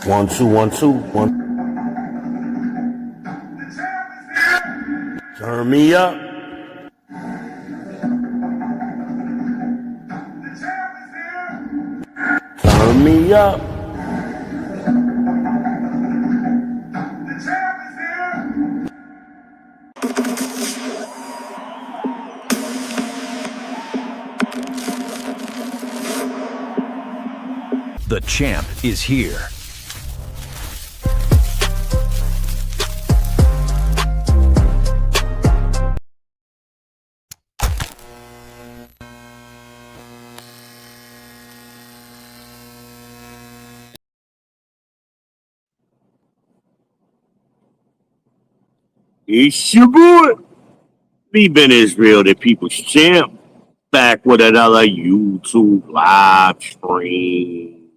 One, two, one, two, one. Turn me up. Turn me up. The champ is here. It's your boy, Leaving Israel, the People's Champ, back with another YouTube live stream.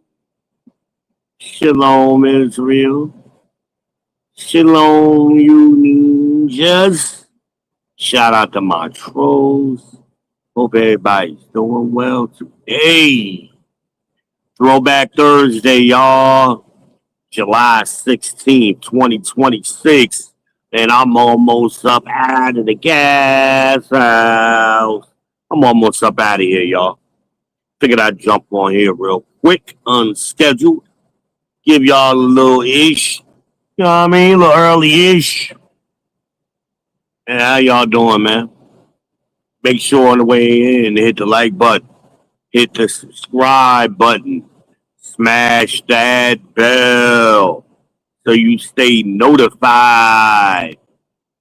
Shalom, Israel. Shalom, you ninjas. Shout out to my trolls. Hope everybody's doing well today. Throwback Thursday, y'all. July 16th, 2026. And I'm almost up out of the gas house. I'm almost up out of here, y'all. Figured I'd jump on here real quick, unscheduled. Give y'all a little ish. You know what I mean? A little early-ish. And how y'all doing, man? Make sure on the way in to hit the like button. Hit the subscribe button. Smash that bell so you stay notified.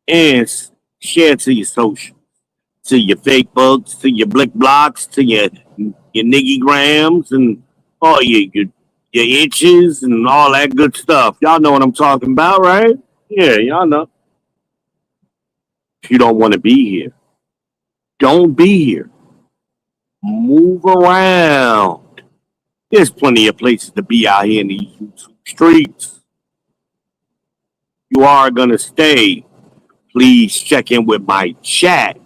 And share to your socials, to your Facebooks, to your Blick Blocks, to your Niggy Grams, and all your itches and all that good stuff. Y'all know what I'm talking about, right? Yeah, y'all know. If you don't want to be here, don't be here. Move around. There's plenty of places to be out here in these YouTube streets. You are going to stay. Please check in with my chat.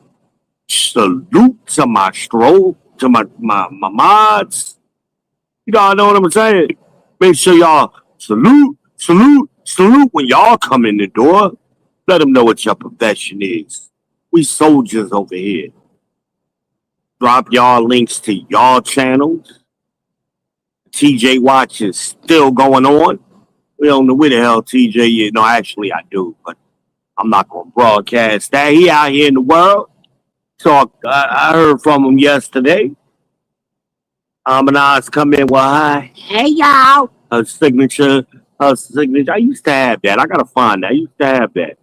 Salute to my to my mods. You all know what I'm saying? Make sure y'all salute when y'all come in the door. Let them know what your profession is. We soldiers over here. Drop y'all links to y'all channels. TJ Watch is still going on. We don't know where the hell TJ is. No, actually I do, but I'm not going to broadcast that. He out here in the world. So I heard from him yesterday. Amanaz come in. Well, hi. Hey, y'all. Her signature. I used to have that. I got to find that. I used to have that.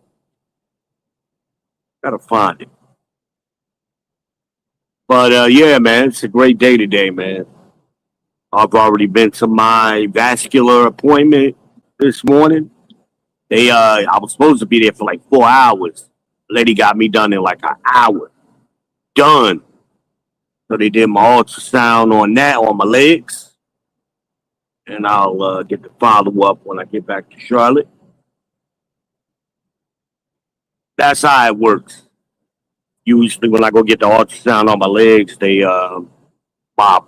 Got to find it. But, yeah, man, it's a great day today, man. I've already been to my vascular appointment this morning. I was supposed to be there for like 4 hours. The lady got me done in like an hour. Done. So they did my ultrasound on that, on my legs. And I'll get the follow-up when I get back to Charlotte. That's how it works. Usually when I go get the ultrasound on my legs, my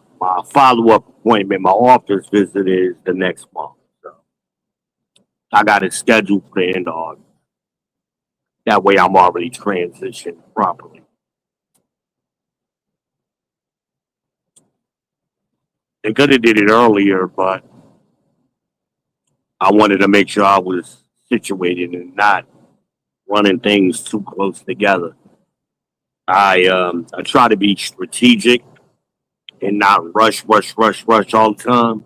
follow-up appointment, my office visit is the next month. So I got it scheduled for the end of August. That way I'm already transitioned properly. They could have did it earlier, but I wanted to make sure I was situated and not running things too close together. I try to be strategic and not rush all the time.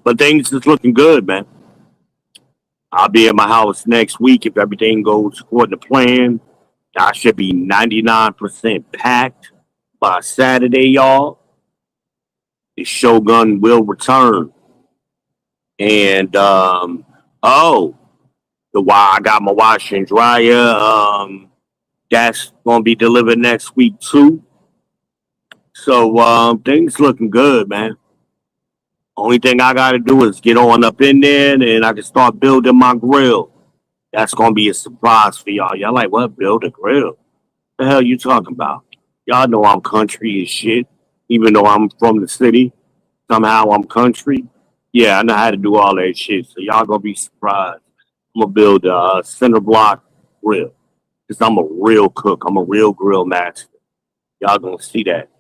But things is looking good, man. I'll be at my house next week if everything goes according to plan. I should be 99% packed by Saturday, y'all. The Shogun will return. And I got my washer and dryer. That's gonna be delivered next week too. So things looking good, man. Only thing I gotta do is get on up in there and I can start building my grill. That's gonna be a surprise for y'all. Y'all like, what? Build a grill? The hell you talking about? Y'all know I'm country as shit, even though I'm from the city. Somehow I'm country. Yeah, I know how to do all that shit. So y'all gonna be surprised. I'm gonna build a center block grill. Cause I'm a real cook. I'm a real grill master. Y'all gonna see that.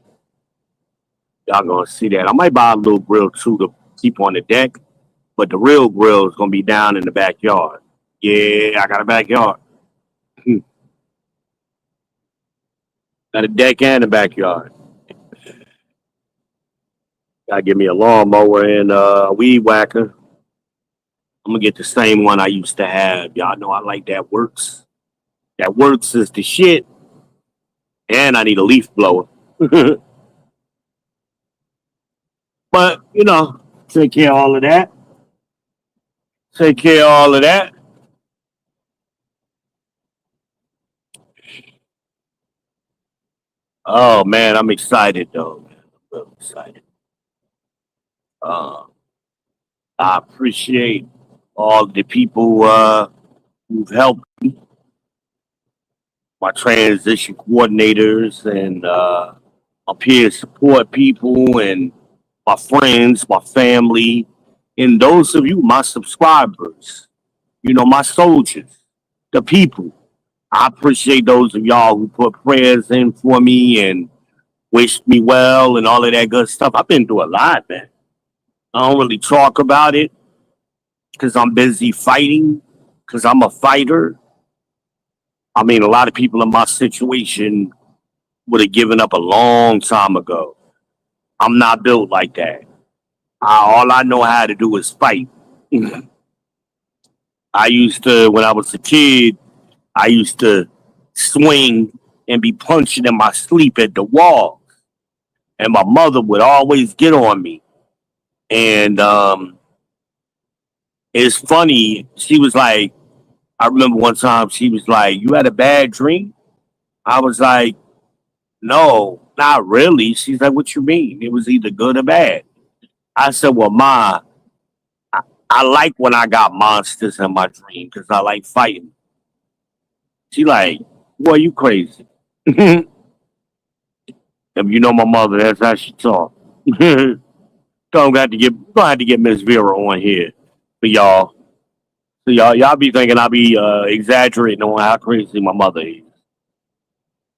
Y'all gonna see that. I might buy a little grill too to keep on the deck, but the real grill is gonna be down in the backyard. Yeah, I got a backyard. Got a deck and a backyard. Gotta give me a lawnmower and a weed whacker. I'm gonna get the same one I used to have. Y'all know I like that works. That works is the shit. And I need a leaf blower. But, take care of all of that. Take care of all of that. Oh man, I'm excited though. Man. I'm really excited. Uh, I appreciate all the people who've helped me, my transition coordinators and my peer support people and my friends, my family, and those of you, my subscribers, my soldiers, the people. I appreciate those of y'all who put prayers in for me and wished me well and all of that good stuff. I've been through a lot, man. I don't really talk about it because I'm busy fighting, because I'm a fighter. I mean, a lot of people in my situation would have given up a long time ago. I'm not built like that. All I know how to do is fight. I used to, when I was a kid, I used to swing and be punching in my sleep at the wall. And my mother would always get on me. And it's funny. She was like, I remember one time she was like, "You had a bad dream?" I was like, "No, not really." She's like, "What you mean? It was either good or bad." I said, "Well, Ma, I like when I got monsters in my dream because I like fighting." She like, "Boy, you crazy." If you know my mother, that's how she talk. Gonna have to get Miss Vera on here for y'all. So y'all be thinking I be exaggerating on how crazy my mother is.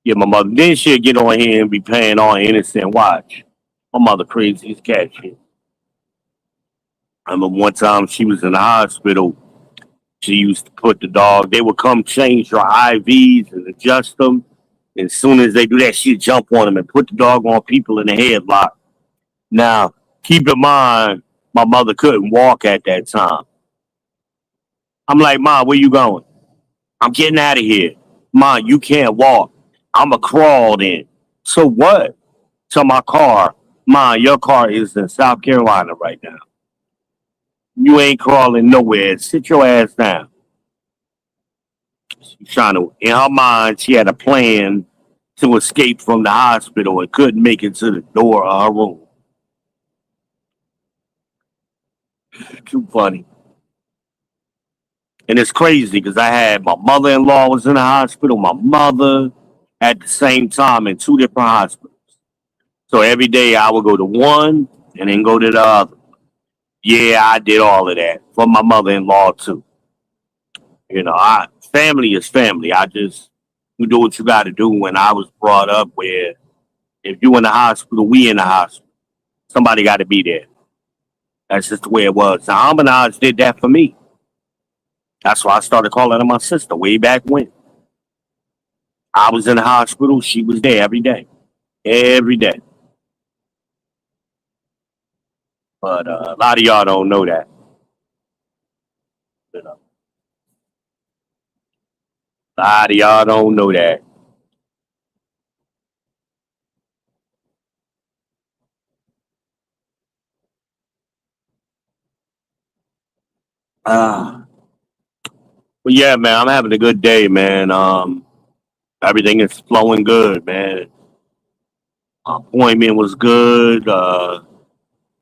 Yeah, my mother. Then she'll get on here and be paying all innocent watch. My mother crazy as cat shit. I remember one time she was in the hospital. She used to put the dog. They would come change her IVs and adjust them. And as soon as they do that, she'd jump on them and put the dog on people in the headlock. Now, keep in mind, my mother couldn't walk at that time. I'm like, "Mom, where you going?" "I'm getting out of here." "Mom, you can't walk." "I'ma crawl then." "So what?" "To my car." "Mom, your car is in South Carolina right now. You ain't crawling nowhere. Sit your ass down." She's trying to, in her mind, she had a plan to escape from the hospital and couldn't make it to the door of her room. Too funny. And it's crazy because I had my mother-in-law was in the hospital, my mother at the same time in two different hospitals. So every day I would go to one and then go to the other. Yeah, I did all of that for my mother-in-law too. Family is family. You do what you got to do. When I was brought up, where if you in the hospital, we in the hospital. Somebody got to be there. That's just the way it was. Now, Harmonize did that for me. That's why I started calling her my sister way back when. I was in the hospital. She was there every day. Every day. But a lot of y'all don't know that. You know, a lot of y'all don't know that. Uh, but yeah, man, I'm having a good day, man. Everything is flowing good, man. My appointment was good.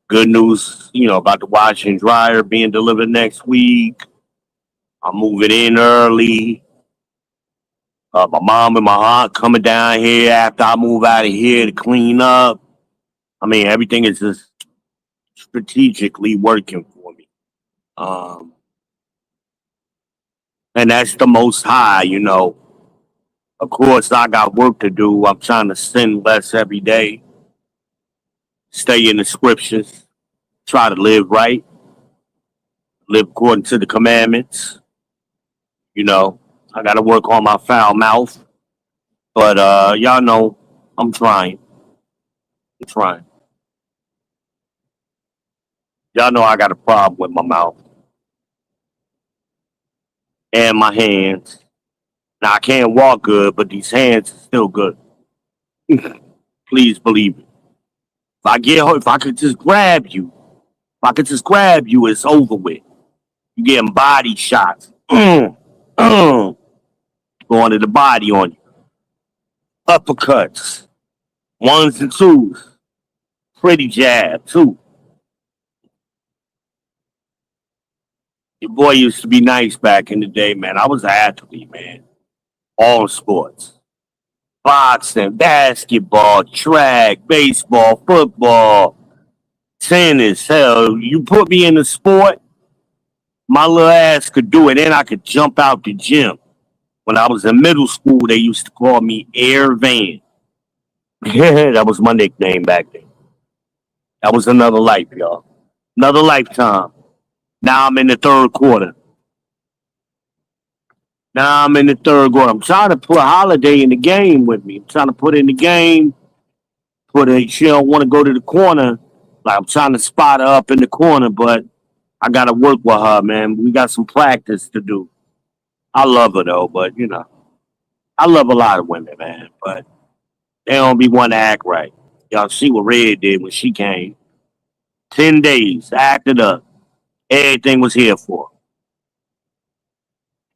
Good news, about the washer and dryer being delivered next week. I'm moving in early. My mom and my aunt coming down here after I move out of here to clean up. I mean, everything is just strategically working for me. Um, and that's the most high, you know. Of course, I got work to do. I'm trying to sin less every day, stay in the scriptures, try to live right, live according to the commandments. You know, I got to work on my foul mouth. But y'all know I'm trying. I'm trying. Y'all know I got a problem with my mouth and my hands. Now I can't walk good, but these hands are still good. Please believe it. If I could just grab you, if I could just grab you, it's over with. You getting body shots. Going to the body on you. Uppercuts. Ones and twos. Pretty jab, too. Your boy used to be nice back in the day, man. I was an athlete, man. All sports. Boxing, basketball, track, baseball, football, tennis. Hell, you put me in a sport, my little ass could do it, and I could jump out the gym. When I was in middle school, they used to call me Air Van. That was my nickname back then. That was another life, y'all. Another lifetime. Now I'm in the third quarter. I'm trying to put Holiday in the game with me. I'm trying to put her in the game. She don't want to go to the corner. Like I'm trying to spot her up in the corner, but I got to work with her, man. We got some practice to do. I love her though, but you know, I love a lot of women, man. But they don't be one to act right. Y'all see what Red did when she came. 10 days, acted up. Everything was here for her.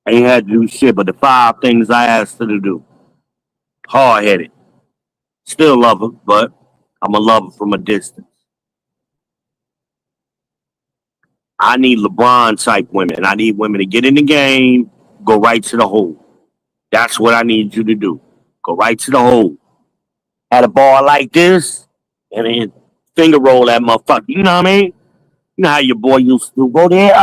Ain't had to do shit but the 5 things I asked her to do. Hard headed. Still love her, but I'm a lover from a distance. I need LeBron type women. I need women to get in the game, go right to the hole. That's what I need you to do. Go right to the hole. Had a ball like this, and then finger roll that motherfucker. You know what I mean? You know how your boy used to go there?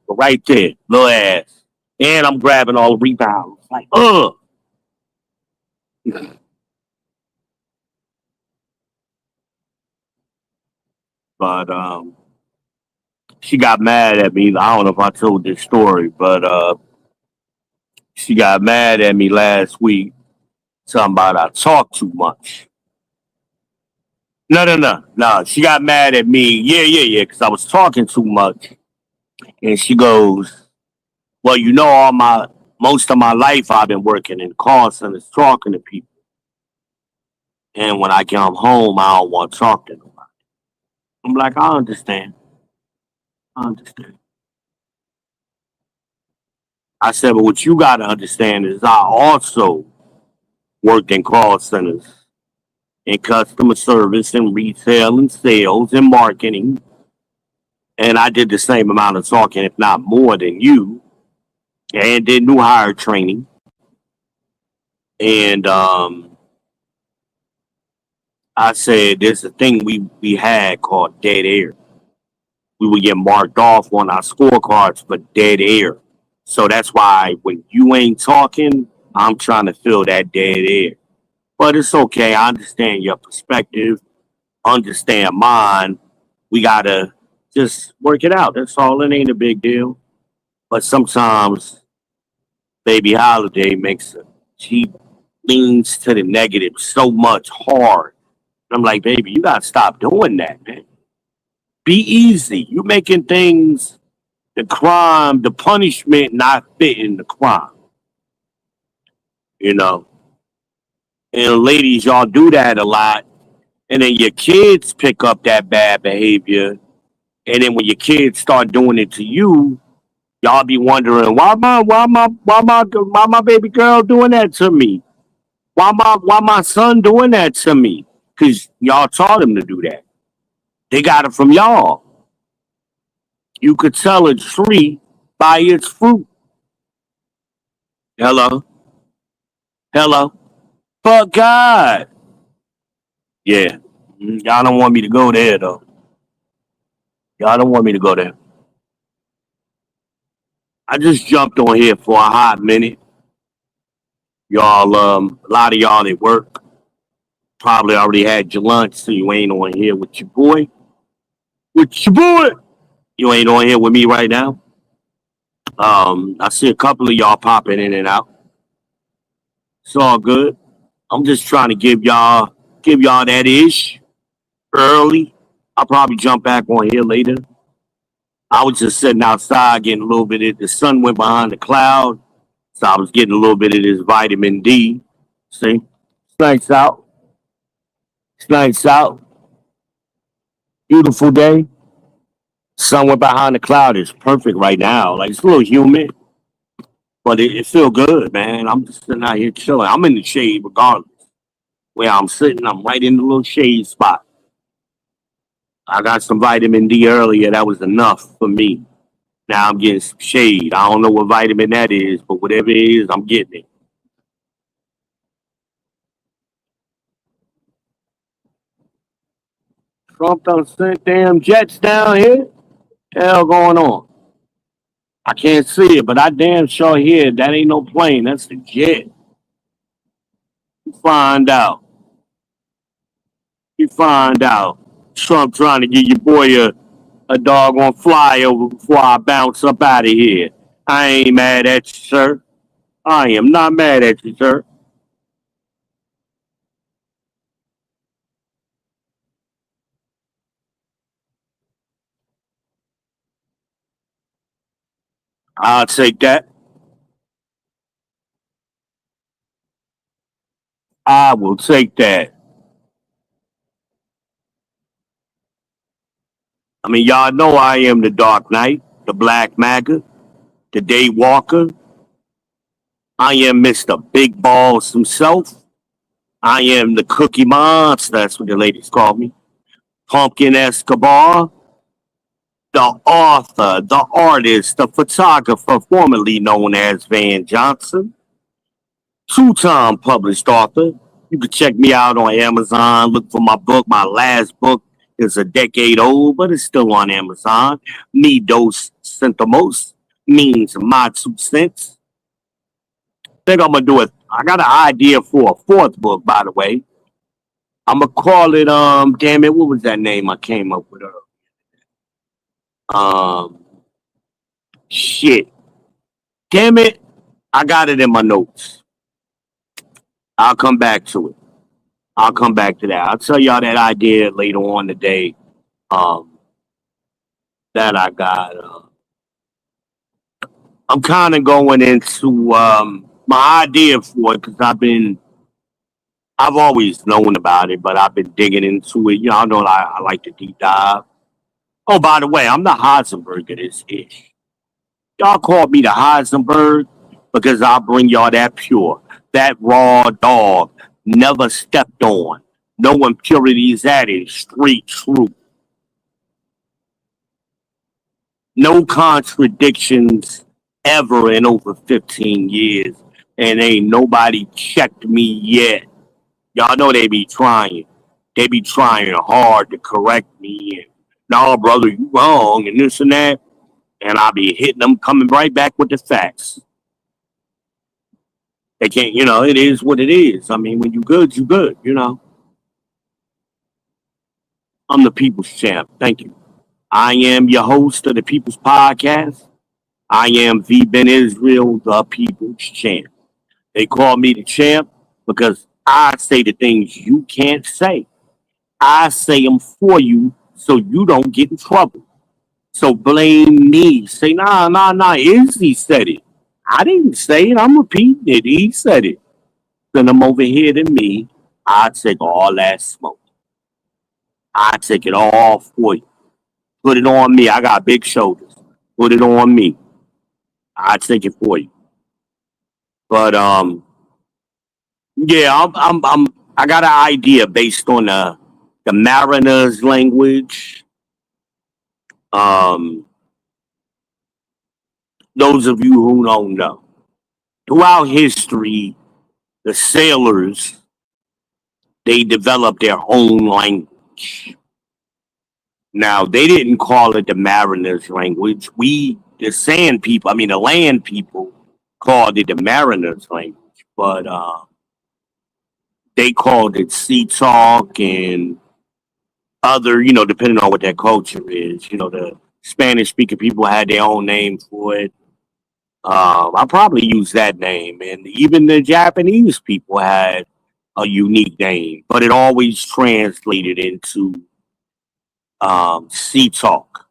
Go right there, little ass. And I'm grabbing all the rebounds. Like, ugh. But she got mad at me. I don't know if I told this story, but she got mad at me last week. Talking about I talk too much. No. She got mad at me. Yeah, because I was talking too much. And she goes, well, you know, most of my life I've been working in call centers talking to people. And when I come home, I don't want to talk to nobody. I'm like, I understand. I understand. I said, but what you got to understand is I also worked in call centers, in customer service and retail and sales and marketing. And I did the same amount of talking, if not more than you, and did new hire training. And I said, there's a thing we had called dead air. We would get marked off on our scorecards for dead air. So that's why when you ain't talking, I'm trying to fill that dead air. But it's okay. I understand your perspective, understand mine. We got to just work it out. That's all. It ain't a big deal. But sometimes Baby Holiday she leans to the negative so much hard. I'm like, baby, you got to stop doing that, man. Be easy. You making things, the crime, the punishment not fitting the crime. You know? And ladies, y'all do that a lot. And then your kids pick up that bad behavior. And then when your kids start doing it to you, y'all be wondering, why my baby girl doing that to me? Why my son doing that to me? Because y'all taught him to do that. They got it from y'all. You could tell a tree by its fruit. Hello? Hello? Fuck God. Yeah. Y'all don't want me to go there, though. Y'all don't want me to go there. I just jumped on here for a hot minute. Y'all, a lot of y'all at work probably already had your lunch, so you ain't on here with your boy. With your boy! You ain't on here with me right now. I see a couple of y'all popping in and out. It's all good. I'm just trying to give y'all that ish early. I'll probably jump back on here later. I was just sitting outside getting a little bit of the sun went behind the cloud. So I was getting a little bit of this vitamin D. See? It's nice out. It's nice out. Beautiful day. Sun went behind the cloud. It's perfect right now. Like it's a little humid, but it feel good, man. I'm just sitting out here chilling. I'm in the shade regardless. Where I'm sitting, I'm right in the little shade spot. I got some vitamin D earlier. That was enough for me. Now I'm getting some shade. I don't know what vitamin that is, but whatever it is, I'm getting it. Trump done sent damn jets down here. Hell going on? I can't see it, but I damn sure hear it. That ain't no plane. That's the jet. You find out. You find out. Trump trying to give your boy a doggone flyover before I bounce up out of here. I ain't mad at you, sir. I am not mad at you, sir. I'll take that. I will take that. I mean, y'all know I am the Dark Knight, the Black Maggot, the Day Walker. I am Mr. Big Balls himself. I am the Cookie Monster. That's what the ladies call me. Pumpkin Escobar, the author, the artist, the photographer, formerly known as Van Johnson, two-time published author. You can check me out on Amazon. Look for my book. My last book is a decade old, but it's still on Amazon. Me dos centimos means my 2 cents. Think I'm gonna do it. I got an idea for a fourth book, by the way. I'm gonna call it damn it, what was that name I came up with? Um shit. Damn it. I got it in my notes. I'll come back to it. I'll come back to that. I'll tell y'all that idea later on today. Um that I got. I'm kind of going into my idea for it because I've always known about it, but I've been digging into it. You know, I know I like to deep dive. Oh, by the way, I'm the Heisenberg of this ish. Y'all call me the Heisenberg because I bring y'all that pure, that raw dog, never stepped on. No impurities added, straight true. No contradictions ever in over 15 years. And ain't nobody checked me yet. Y'all know they be trying. They be trying hard to correct me. And, no, brother, you wrong, and this and that. And I'll be hitting them, coming right back with the facts. They can't, it is what it is. I mean, when you good, you good, I'm the people's champ. Thank you. I am your host of the People's Podcast. I am the Ben Israel, the People's Champ. They call me the champ because I say the things you can't say. I say them for you so you don't get in trouble. So blame me. Say, nah. Izzy said it. I didn't say it. I'm repeating it. He said it. Send them over here to me. I take all that smoke. I take it all for you. Put it on me. I got big shoulders. Put it on me. I take it for you. But yeah, I got an idea based on the Mariners language. Um, those of you who don't know, throughout history, the sailors they developed their own language. Now they didn't call it the Mariners language. The sand people, I mean the land people, called it the Mariners language, but they called it Sea Talk and other, depending on what that culture is. The Spanish speaking people had their own name for it. I probably used that name, and even the Japanese people had a unique name, but it always translated into Sea Talk,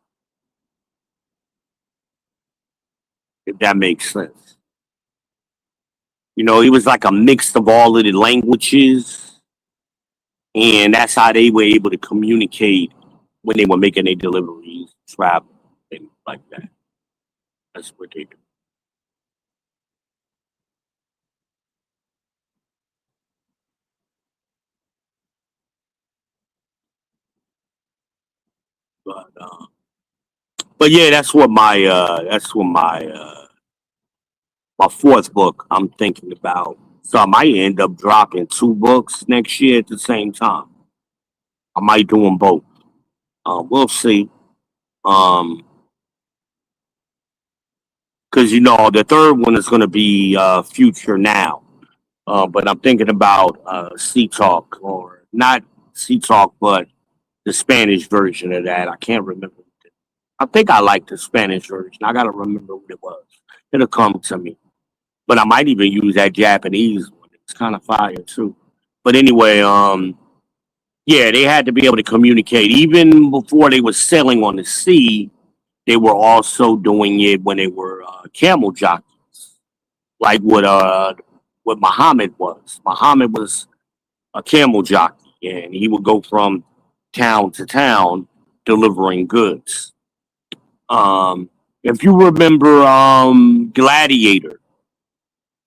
if that makes sense. It was like a mix of all of the languages, and that's how they were able to communicate when they were making their deliveries, travel, things like that. That's what they do. But yeah, that's what my fourth book I'm thinking about. So I might end up dropping two books next year at the same time. I might do them both. We'll see. Um, because the third one is going to be Future Now. But I'm thinking about Sea Talk, or not Sea Talk, but the Spanish version of that. I can't remember. I think I like the Spanish version. I gotta remember what it was. It'll come to me. But I might even use that Japanese one. It's kind of fire too. But anyway, yeah, they had to be able to communicate even before they were sailing on the sea. They were also doing it when they were camel jockeys, like what Muhammad was. Muhammad was a camel jockey, and he would go from town to town delivering goods. If you remember Gladiator,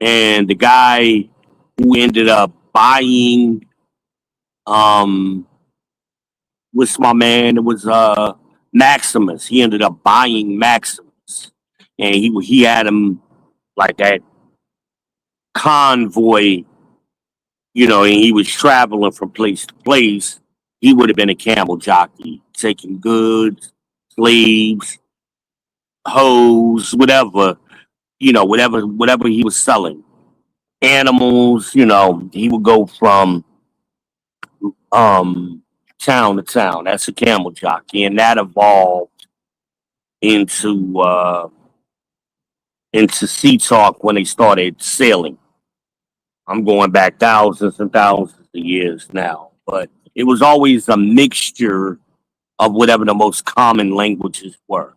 and the guy who ended up buying, um what's my man? It was Maximus. He ended up buying Maximus, and he had him like that convoy, and he was traveling from place to place. He would have been a camel jockey, taking goods, slaves, hoes, whatever, whatever he was selling. Animals, he would go from um town to town. That's a camel jockey, and that evolved into Sea Talk when they started sailing. I'm going back thousands and thousands of years now, but it was always a mixture of whatever the most common languages were.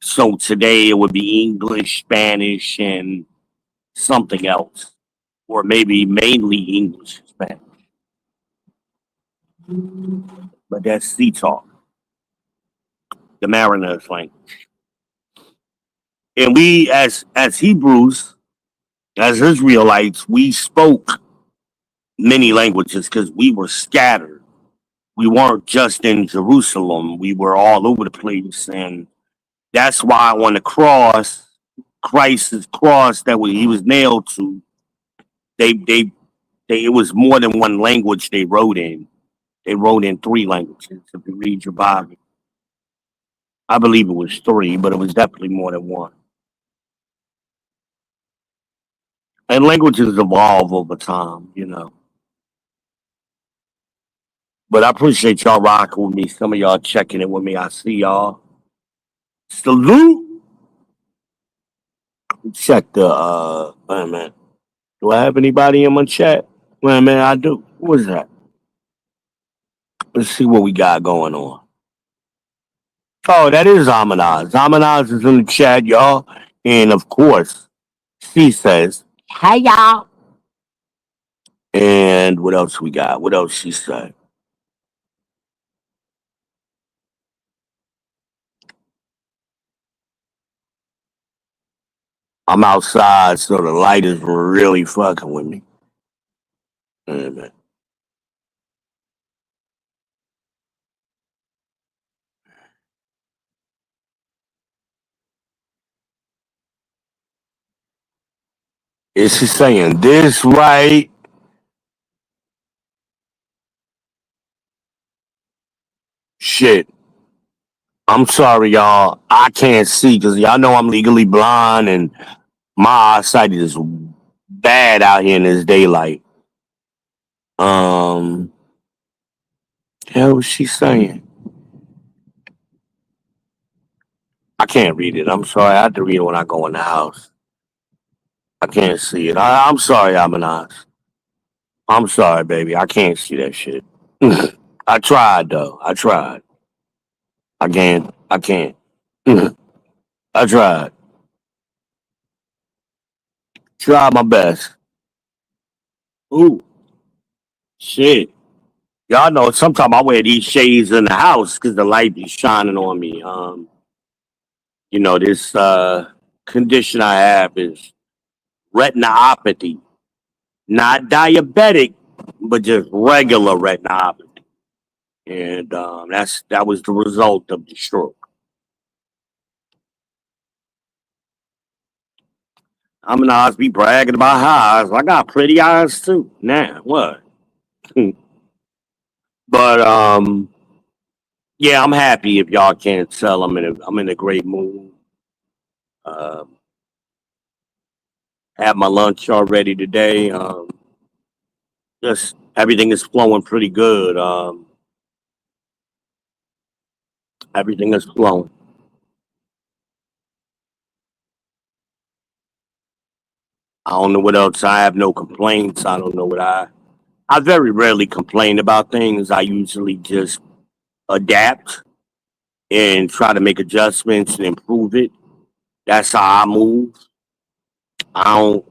So today it would be English, Spanish, and something else, or maybe mainly English and Spanish. But that's Sea Talk, the Mariners language. And we, as Hebrews, as Israelites, we spoke many languages because we were scattered. We weren't just in Jerusalem. We were all over the place, and that's why on the cross, Christ's cross that he was nailed to, they it was more than one language they wrote in. They wrote in three languages. If you read your Bible, I believe it was three, but it was definitely more than one. And languages evolve over time. But I appreciate y'all rocking with me. Some of y'all checking it with me. I see y'all. Salute. Check the wait a minute. Do I have anybody in my chat? Wait a minute, I do. What is that? Let's see what we got going on. Oh, that is Amanaz. Amanaz is in the chat, y'all. And of course, she says, "Hey y'all." And what else we got? What else she said? I'm outside, so the light is really fucking with me. Wait a minute. Is she saying this right? Shit. I'm sorry, y'all. I can't see because y'all know I'm legally blind and my eyesight is bad out here in this daylight. Um, hell was she saying? I can't read it. I'm sorry. I have to read it when I go in the house. I can't see it. I'm sorry, Aminaz. I'm sorry, baby. I can't see that shit. I tried though. I tried. I can't. I can't. I tried. Tried my best. Ooh, shit. Y'all know sometimes I wear these shades in the house because the light be shining on me. This condition I have is retinopathy. Not diabetic, but just regular retinopathy. And that was the result of the stroke. I'm gonna always be bragging about how I got pretty eyes too. Nah, what? But yeah, I'm happy if y'all can't tell. I'm in a great mood. Um, had my lunch already today. Just everything is flowing pretty good. Everything is flowing. I don't know what else. I have no complaints. I don't know what I very rarely complain about things. I usually just adapt and try to make adjustments and improve it. That's how I move. I don't.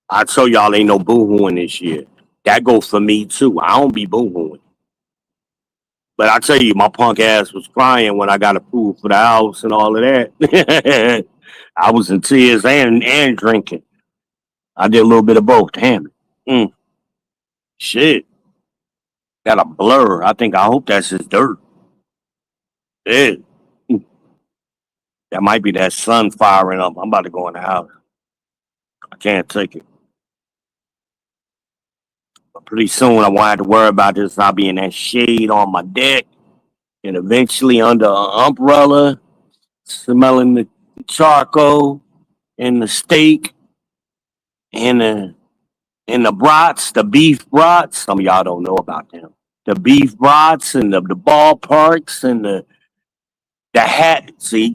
I tell y'all ain't no boo-hooing this year. That goes for me too. I don't be boo-hooing. But I tell you, my punk ass was crying when I got approved for the house and all of that. I was in tears and drinking. I did a little bit of both. Damn it. Shit. Got a blur. I hope that's just dirt. Yeah. Mm. That might be that sun firing up. I'm about to go in the house. I can't take it. But pretty soon I won't have to worry about this. I'll be in that shade on my deck and eventually under an umbrella, smelling the charcoal and the steak and the brats, the beef brats. Some of y'all don't know about them. The beef brats and the ballparks and the hat. See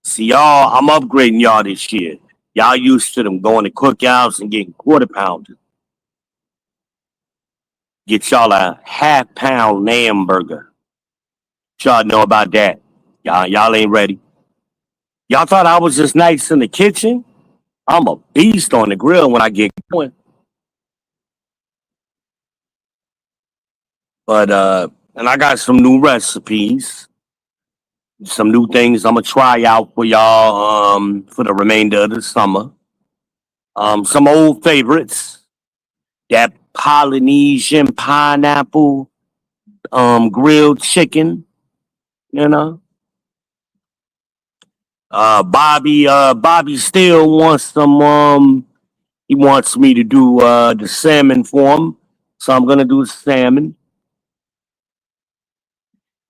y'all. I'm upgrading y'all this year. Y'all used to them going to cookouts and getting quarter pounders. Get y'all a half-pound lamb burger. Y'all know about that. Y'all ain't ready. Y'all thought I was just nice in the kitchen? I'm a beast on the grill when I get going. But and I got some new recipes, some new things I'm gonna try out for y'all for the remainder of the summer. Some old favorites, that Polynesian pineapple grilled chicken, you know. Bobby still wants some he wants me to do the salmon for him. So I'm gonna do salmon.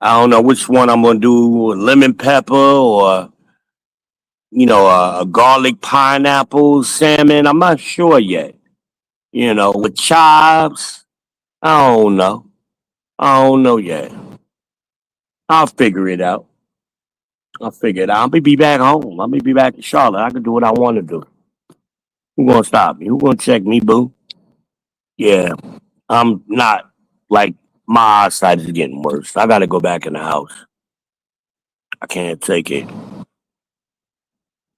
I don't know which one I'm gonna do, lemon pepper or a garlic pineapple salmon. I'm not sure yet. With chives. I don't know. I don't know yet. I'll figure it out. I'll figure it out. I'm gonna be back home. I'm gonna be back in Charlotte. I can do what I want to do. Who gonna stop me? Who gonna check me, boo? Yeah, I'm not like my eyesight is getting worse. I gotta go back in the house. I can't take it.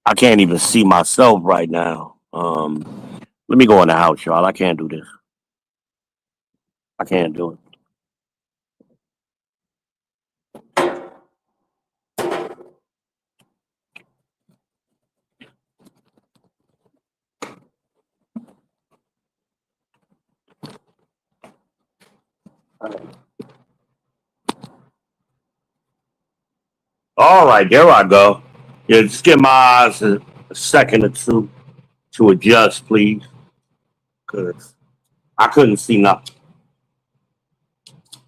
I can't even see myself right now. Let me go in the house, y'all. I can't do this. I can't do it. All right, there I go. Yeah, just give my eyes a second or two to adjust, please, because I couldn't see nothing.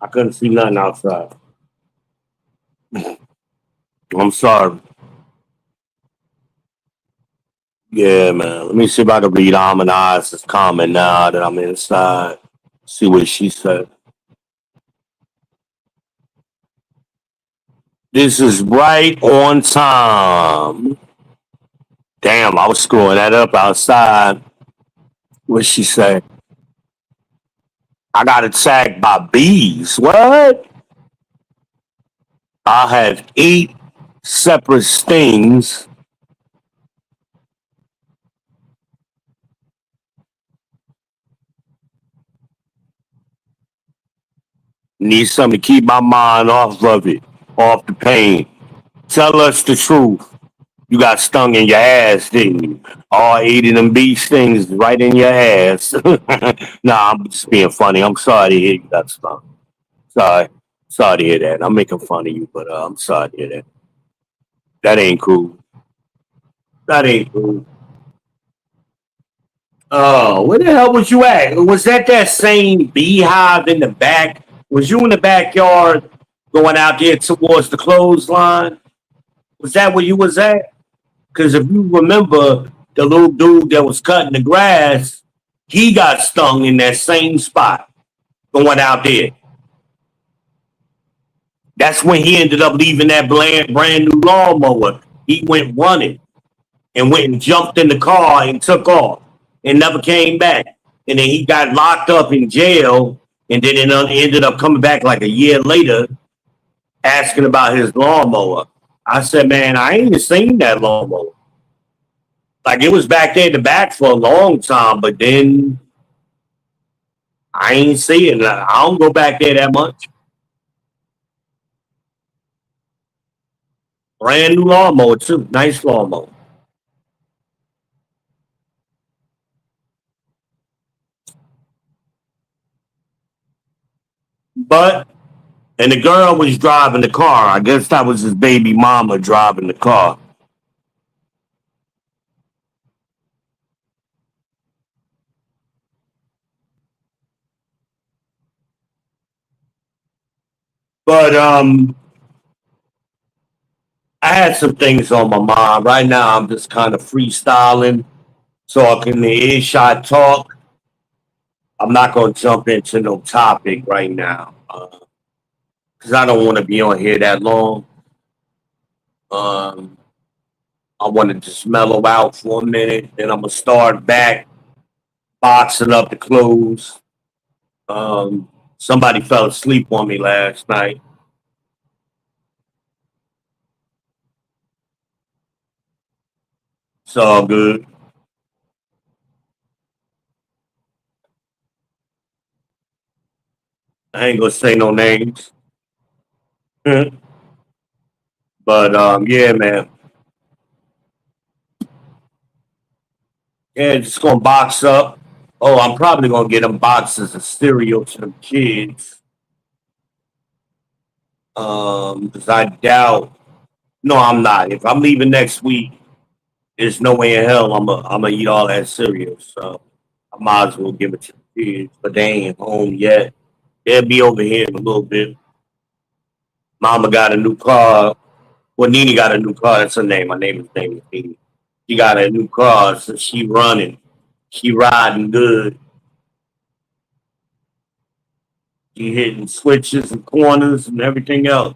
I couldn't see nothing outside. I'm sorry. Yeah, man. Let me see if I can read Harmonize's comment now that I'm inside. See what she said. This is right on time. Damn, I was screwing that up outside. What she say? I got attacked by bees. What? I have 8 separate stings. Need something to keep my mind off of it, off the pain. Tell us the truth. You got stung in your ass, didn't you? All 8 of them bee stings right in your ass. Nah, I'm just being funny. I'm sorry to hear you got stung. Sorry. Sorry to hear that. I'm making fun of you, but I'm sorry to hear that. That ain't cool. That ain't cool. Oh, where the hell was you at? Was that same beehive in the back? Was you in the backyard going out there towards the clothesline? Was that where you was at? Because if you remember, the little dude that was cutting the grass, he got stung in that same spot going out there. That's when he ended up leaving that brand new lawnmower. He went running and went and jumped in the car and took off and never came back. And then he got locked up in jail and then it ended up coming back like a year later asking about his lawnmower. I said, man, I ain't even seen that lawnmower. Like it was back there in the back for a long time, but then I ain't seeing it. I don't go back there that much. Brand new lawnmower too. Nice lawnmower. But and the girl was driving the car. I guess that was his baby mama driving the car. But I had some things on my mind. Right now I'm just kind of freestyling, talking the earshot talk. I'm not gonna jump into no topic right now. Because I don't want to be on here that long. Um I want to just mellow out for a minute. Then I'm gonna start back boxing up the clothes. Somebody fell asleep on me last night. It's all good. I ain't gonna say no names. But yeah, man. Yeah, just gonna box up. Oh, I'm probably gonna get them boxes of cereal to them kids. Because I doubt. No, I'm not. If I'm leaving next week, there's no way in hell I'm gonna eat all that cereal. So I might as well give it to the kids. But they ain't home yet. They'll be over here in a little bit. Mama got a new car. Well, Nene got a new car. That's her name. My name is Nene. She got a new car, so she running. She riding good. She hitting switches and corners and everything else.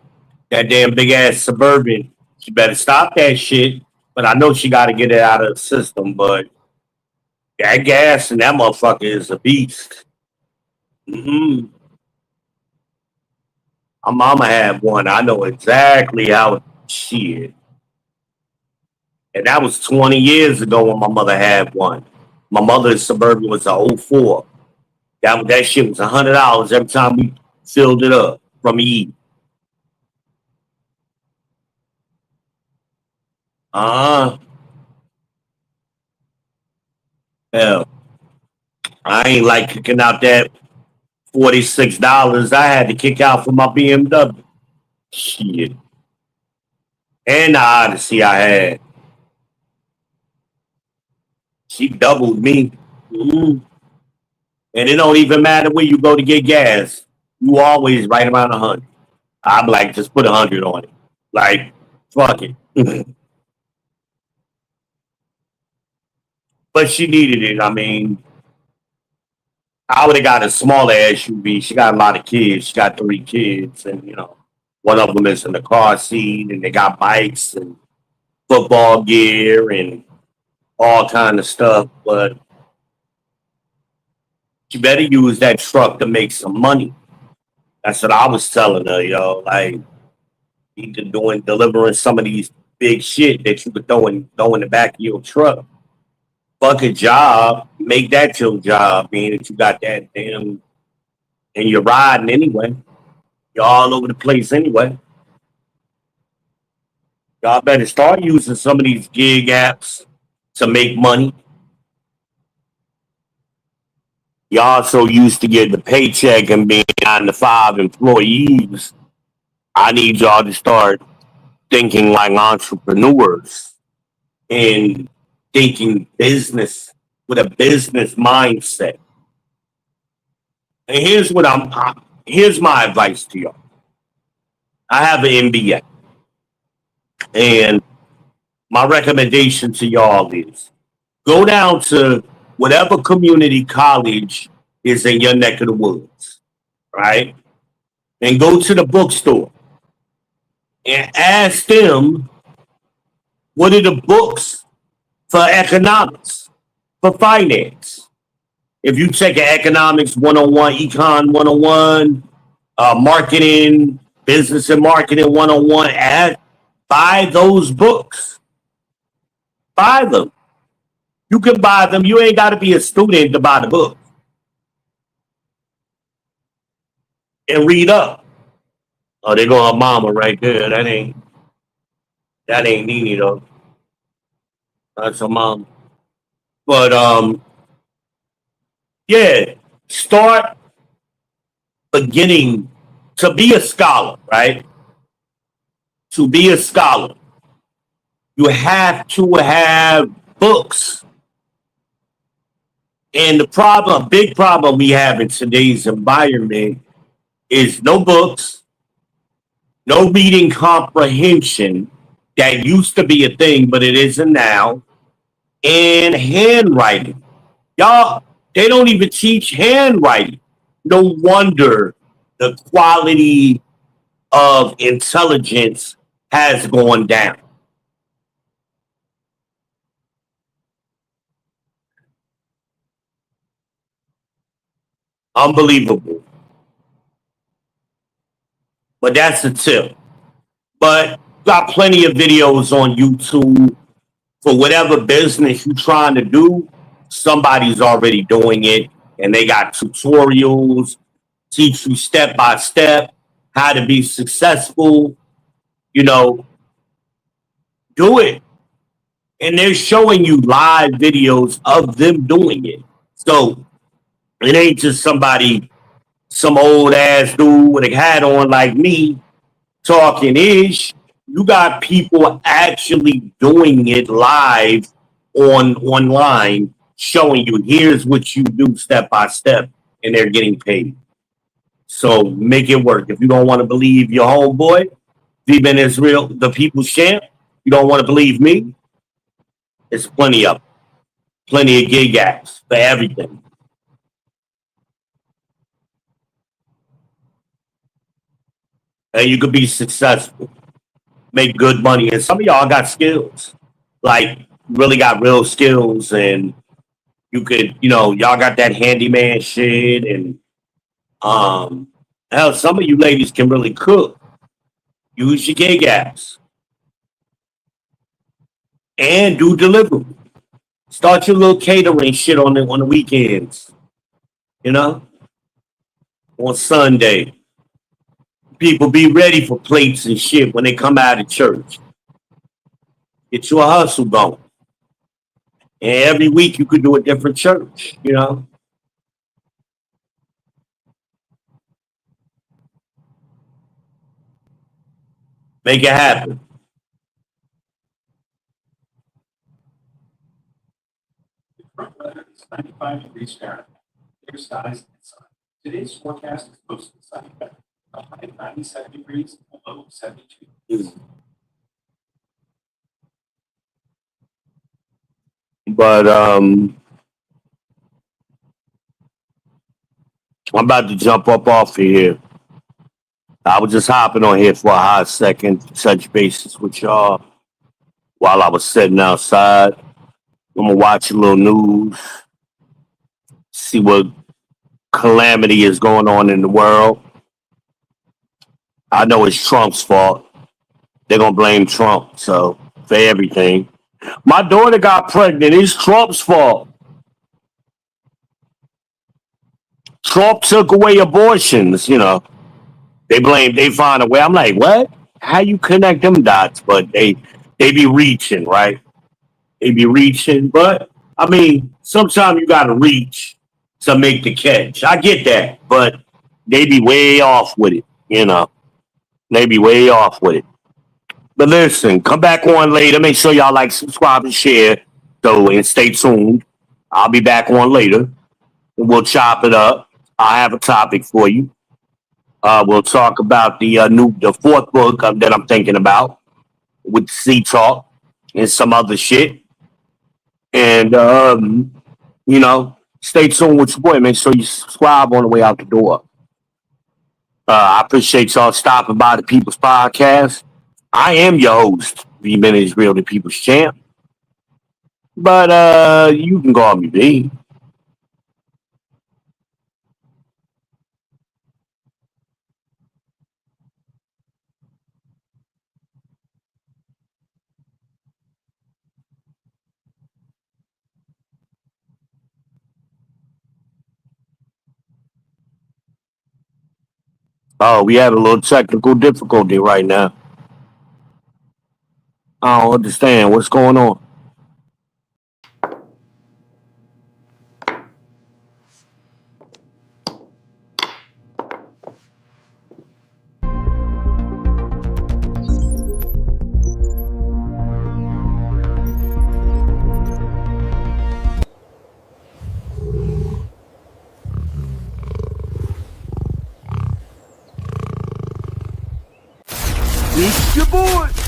That damn big ass Suburban. She better stop that shit. But I know she got to get it out of the system. But that gas and that motherfucker is a beast. Mm-hmm. My mama had one. I know exactly how she is. And that was 20 years ago when my mother had one. My mother's Suburban was a '04. That shit was $100 every time we filled it up from E. Uh hell. I ain't like kicking out that $46 I had to kick out for my BMW. Shit. And the Odyssey I had. She doubled me. Mhm. And it don't even matter where you go to get gas. You always right around 100. I'm like, just put 100 on it. Like Fuck it. But she needed it. I mean, I would have got a smaller SUV. She got a lot of kids. She got 3 kids, and one of them is in the car seat, and they got bikes and football gear and all kind of stuff. But you better use that truck to make some money. That's what I was telling her, yo. Like, either delivering some of these big shit that you could throw in the back of your truck. Fuck a job, make that your job, being that you got that damn, and you're riding anyway. You're all over the place anyway. Y'all better start using some of these gig apps to make money. Y'all so used to getting the paycheck and being 9 to 5 employees. I need y'all to start thinking like entrepreneurs and thinking business with a business mindset. And here's my advice to y'all. I have an MBA, and my recommendation to y'all is go down to whatever community college is in your neck of the woods, right? And go to the bookstore and ask them what are the books for economics, for finance. If you take an economics 101, econ 101, marketing, business and marketing 101, buy those books. Buy them. You can buy them. You ain't got to be a student to buy the book. And read up. Oh, they go her mama right there. That ain't Nene though. That's her mom. But yeah, start beginning to be a scholar, right? To be a scholar, you have to have books. And a big problem we have in today's environment is no books, no reading comprehension. That used to be a thing, but it isn't now. And handwriting. Y'all, they don't even teach handwriting. No wonder the quality of intelligence has gone down. Unbelievable. But that's the tip. But got plenty of videos on YouTube for whatever business you're trying to do. Somebody's already doing it, and they got tutorials, teach you step by step how to be successful. You know, do it. And they're showing you live videos of them doing it. So it ain't just some old ass dude with a hat on like me talking ish. You got people actually doing it live online, showing you here's what you do step by step, and they're getting paid. So make it work. If you don't want to believe your homeboy, Viben Israel, the people's champ, you don't want to believe me, there's plenty of gig apps for everything. And you could be successful, make good money. And some of y'all got skills, like really got real skills, and you could, y'all got that handyman shit, and um, hell, some of you ladies can really cook. Use your gig apps and do delivery. Start your little catering shit on the weekends. You know, on Sunday, people be ready for plates and shit when they come out of church. Get you a hustle going. And every week you could do a different church, Make it happen. The front weather is 95 degrees Fahrenheit. Clear skies and sun. Today's forecast is mostly sunny. A high of 97 degrees, a low of 72. But I'm about to jump up off of here. I was just hopping on here for a hot second to touch bases with y'all while I was sitting outside. I'm gonna watch a little news, see what calamity is going on in the world. I know it's Trump's fault. They're gonna blame Trump, so for everything. My daughter got pregnant. It's Trump's fault. Trump took away abortions, you know. They find a way. I'm like, what? How you connect them dots? But they be reaching, right? They be reaching. But I mean, sometimes you gotta reach to make the catch. I get that, but they be way off with it, you know. They be way off with it. But listen, come back on later. Make sure y'all like, subscribe, and share. So, and stay tuned. I'll be back on later. And we'll chop it up. I have a topic for you. We'll talk about the fourth book that I'm thinking about with C Talk and some other shit. And you know, stay tuned with your boy. Make sure you subscribe on the way out the door. I appreciate y'all stopping by the People's Podcast. I am your host, V-Man is Real, the People's Champ. But you can call me V. Oh, we had a little technical difficulty right now. I don't understand what's going on. It's your boy.